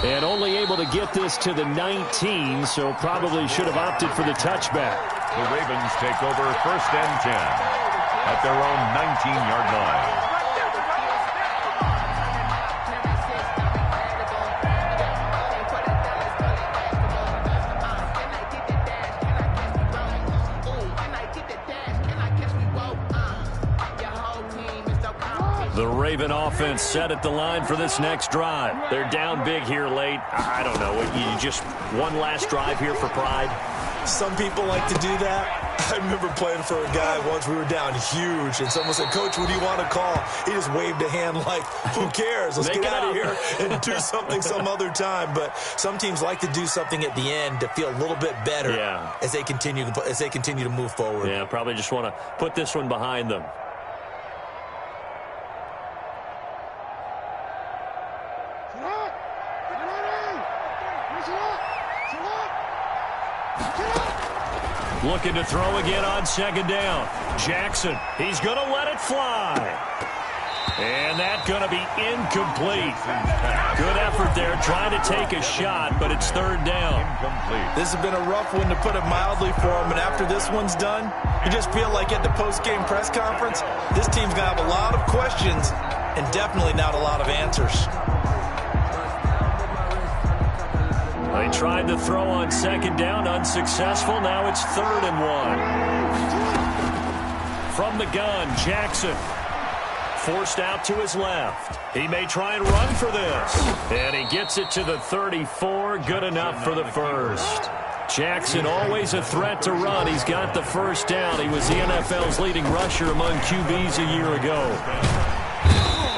And only able to get this to the 19, so probably should have opted for the touchback. The Ravens take over first and 10 at their own 19-yard line. The Raven offense set at the line for this next drive. They're down big here late. I don't know. You just one last drive here for pride? Some people like to do that. I remember playing for a guy once. We were down huge, and someone said, "Coach, what do you want to call?" He just waved a hand like, "Who cares? Let's get out of here and do something some other time." But some teams like to do something at the end to feel a little bit better as they continue to move forward. Yeah, probably just want to put this one behind them. Looking to throw again on second down. Jackson, he's going to let it fly. And that's going to be incomplete. Good effort there trying to take a shot, but it's third down. This has been a rough one, to put it mildly, for him. And after this one's done, you just feel like at the post-game press conference, this team's going to have a lot of questions and definitely not a lot of answers. They tried to throw on second down, unsuccessful. Now it's 3rd and 1. From the gun, Jackson. Forced out to his left. He may try and run for this. And he gets it to the 34. Good enough for the first. Jackson always a threat to run. He's got the first down. He was the NFL's leading rusher among QBs a year ago.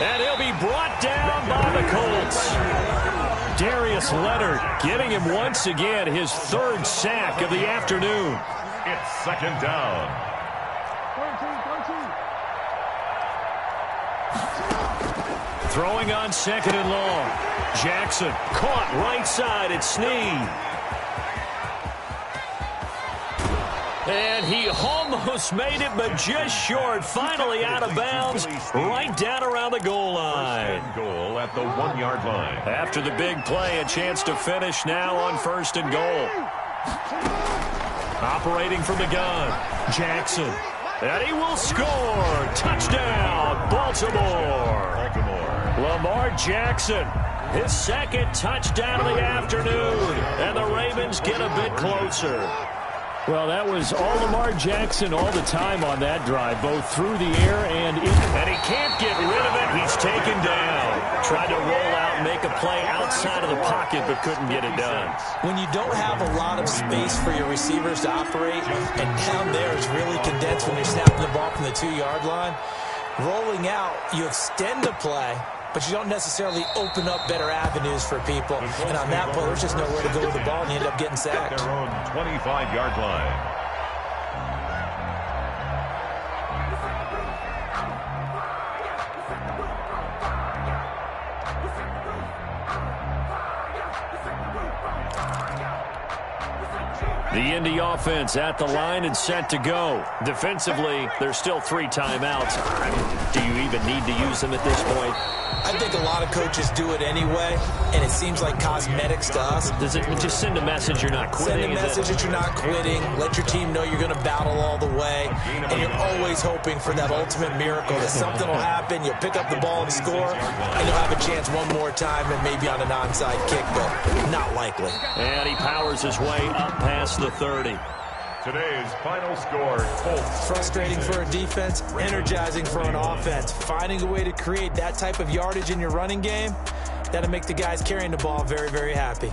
And he'll be brought down by the Colts. Darius Leonard getting him once again his 3rd sack of the afternoon. It's second down. Throwing on second and long. Jackson caught right side at Snead. And he almost made it, but just short. Finally out of bounds, right down around the goal line. Goal at the 1-yard line. After the big play, a chance to finish now on 1st and goal. Operating from the gun, Jackson. And he will score. Touchdown, Baltimore. Lamar Jackson, his 2nd touchdown of the afternoon. And the Ravens get a bit closer. Well, that was all Lamar Jackson all the time on that drive, both through the air and in. And he can't get rid of it. He's taken down. Tried to roll out and make a play outside of the pocket, but couldn't get it done. When you don't have a lot of space for your receivers to operate, and down there is really condensed when you're snapping the ball from the 2-yard line, rolling out, you extend the play, but you don't necessarily open up better avenues for people. And on that play, there's just nowhere to go with the ball, and you end up getting sacked. Their own 25-yard line. The Indy offense at the line and set to go. Defensively, there's still 3 timeouts. Do you even need to use them at this point? I think a lot of coaches do it anyway, and it seems like cosmetics to us. Does it just send a message you're not quitting? Send a message that you're not quitting. Let your team know you're going to battle all the way, and you're always hoping for that ultimate miracle, that something will happen, you'll pick up the ball and score, and you'll have a chance one more time and maybe on an onside kick, but not likely. And he powers his way up past the 30. Today's final score, Colts. Frustrating for a defense, energizing for an offense. Finding a way to create that type of yardage in your running game, that'll make the guys carrying the ball very, very happy.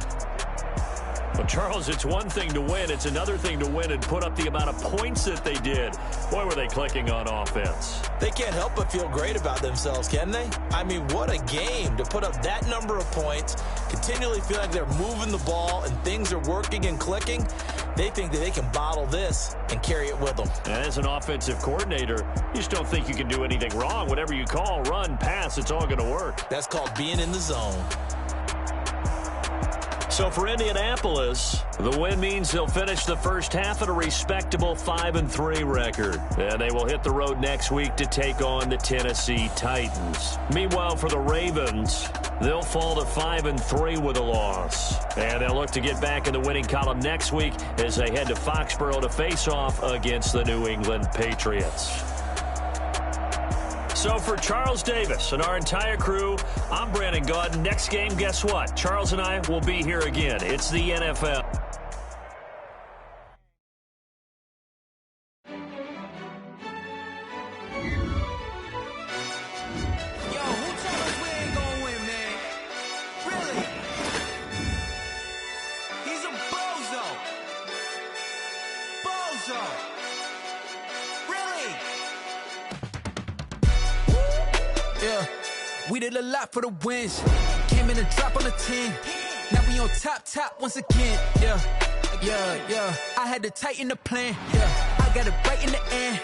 Well, Charles, it's one thing to win. It's another thing to win and put up the amount of points that they did. Boy, were they clicking on offense. They can't help but feel great about themselves, can they? I mean, what a game to put up that number of points, continually feel like they're moving the ball and things are working and clicking. They think that they can bottle this and carry it with them. And as an offensive coordinator, you just don't think you can do anything wrong. Whatever you call, run, pass, it's all going to work. That's called being in the zone. So for Indianapolis, the win means they'll finish the first half at a respectable 5-3 record. And they will hit the road next week to take on the Tennessee Titans. Meanwhile, for the Ravens, they'll fall to 5-3 with a loss. And they'll look to get back in the winning column next week as they head to Foxborough to face off against the New England Patriots. So for Charles Davis and our entire crew, I'm Brandon Gaudin. Next game, guess what? Charles and I will be here again. It's the NFL. We did a lot for the wins. Came in and drop on the 10. Now we on top once again. Yeah. I had to tighten the plan. Yeah. I got it right in the end.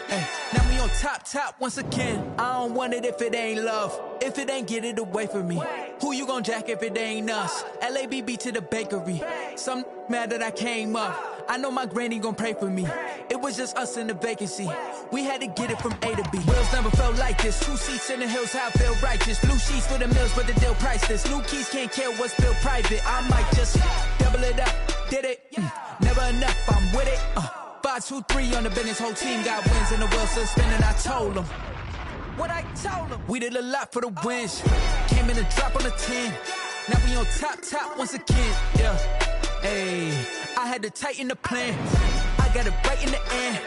Now we on top once again. I don't want it if it ain't love. If it ain't, get it away from me. Who you gon' jack if it ain't us? LABB to the bakery. Some mad that I came up. I know my granny gon' pray for me. It was just us in the vacancy. We had to get it from A to B. Wheels never felt like this. 2 seats in the hills, how I feel righteous. Blue sheets for the mills, but the deal priceless. New keys can't care what's built private. I might just double it up. Did it? Never enough, I'm with it. 5, 2, 3 on the business. Whole team got wins and the wheels still spinning. I told them what I told them. We did a lot for the wins. Came in and drop on the 10. Now we on top once again. Yeah. Hey, I had to tighten the plan. I got it right in the end.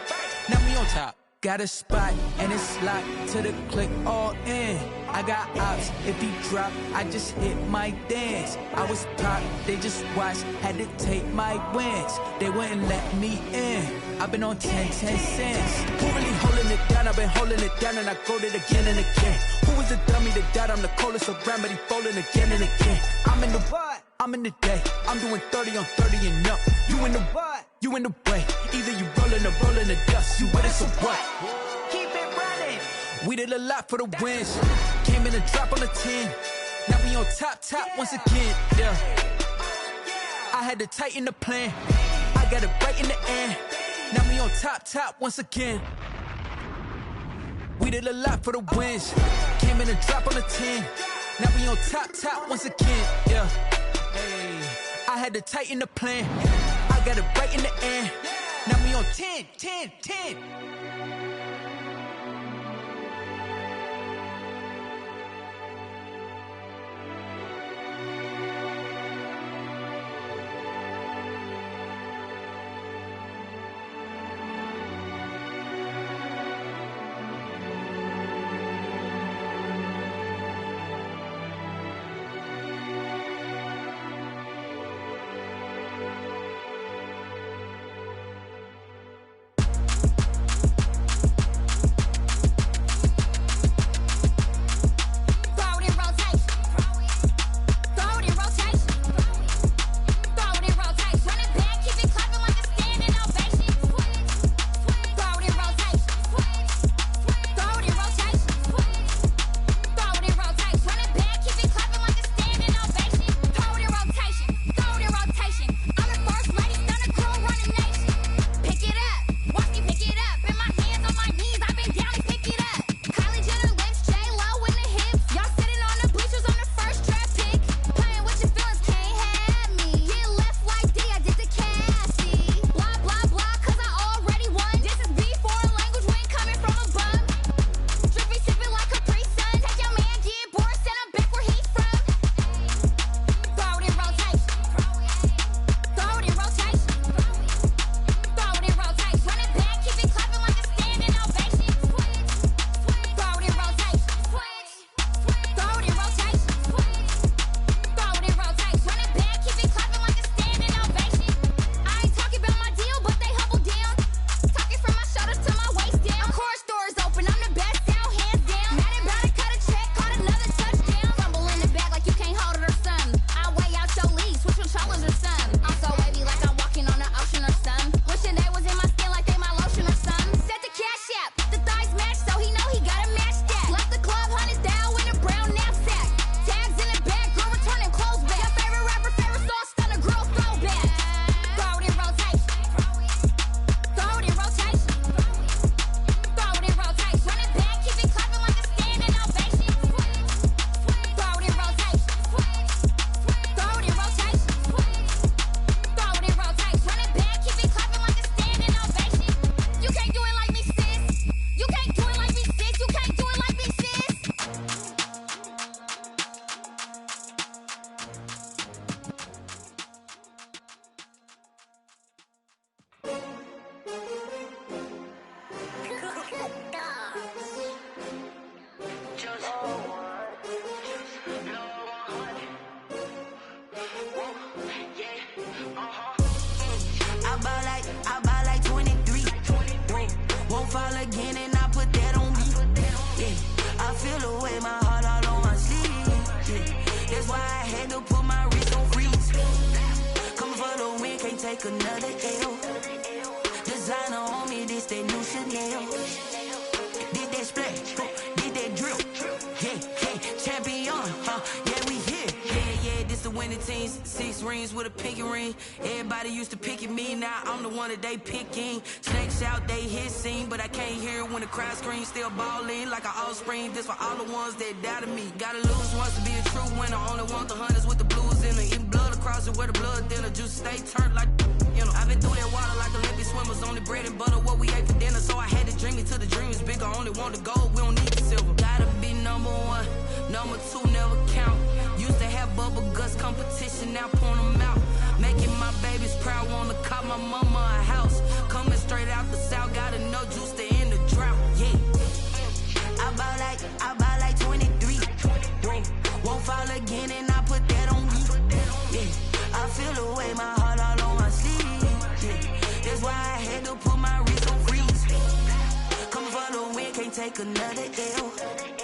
Now we on top. Got a spot and it's locked to the click all in. I got ops, if he drop, I just hit my dance. I was top, they just watched, had to take my wins. They wouldn't let me in. I've been on 10 cents. Who really holding it down? I've been holding it down and I go it again and again. Who was the dummy that died? I'm the coldest around, but he folding again and again. I'm in the what? I'm in the day. I'm doing 30 on 30 and up. You in the what? You in the way. Either you rolling or rolling the dust. You with it, so what? Keep it running. We did a lot for the wins. Came in and drop on the 10. Now we on top once again. Yeah. I had to tighten the plan. I got it right in the end. Now we on top once again. We did a lot for the wins. Came in and drop on the 10. Now we on top once again. Yeah. Hey, I had to tighten the plan. I got it right in the end. Now we on 10. take another L. Designer on me, this that new Chanel. Did that splash, did that drill. Yeah, champion, yeah, we here. Yeah, this the winning teams. 6 rings with a pinky ring. Everybody used to pick at me, now I'm the one that they picking. Snakes out, they hit scene, but I can't hear it when the crowd screams. Still ballin' like an offspring. This for all the ones that doubted me. Gotta lose once to be a true winner. Only want the hunters with the blues in it. Eating blood across it where the blood dinner. Juice stay turned like, you know. I've been through that water like Olympic swimmers. Only bread and butter, what we ate for dinner. So I had to dream it till the dream is bigger. Only want the gold, we don't need the silver. Gotta be number 1, number 2 never count. Used to have bubble guts competition, now point them out. Making my babies proud, wanna call my mama a house. Coming straight out the south, gotta know juice to end the drought. Yeah, I bought like 23. Whoa, won't fall again and I put that on me. Yeah, I feel the way, my heart all on my sleeve. Yeah, that's why I had to put my wrist on freeze. Come for the win, can't take another L.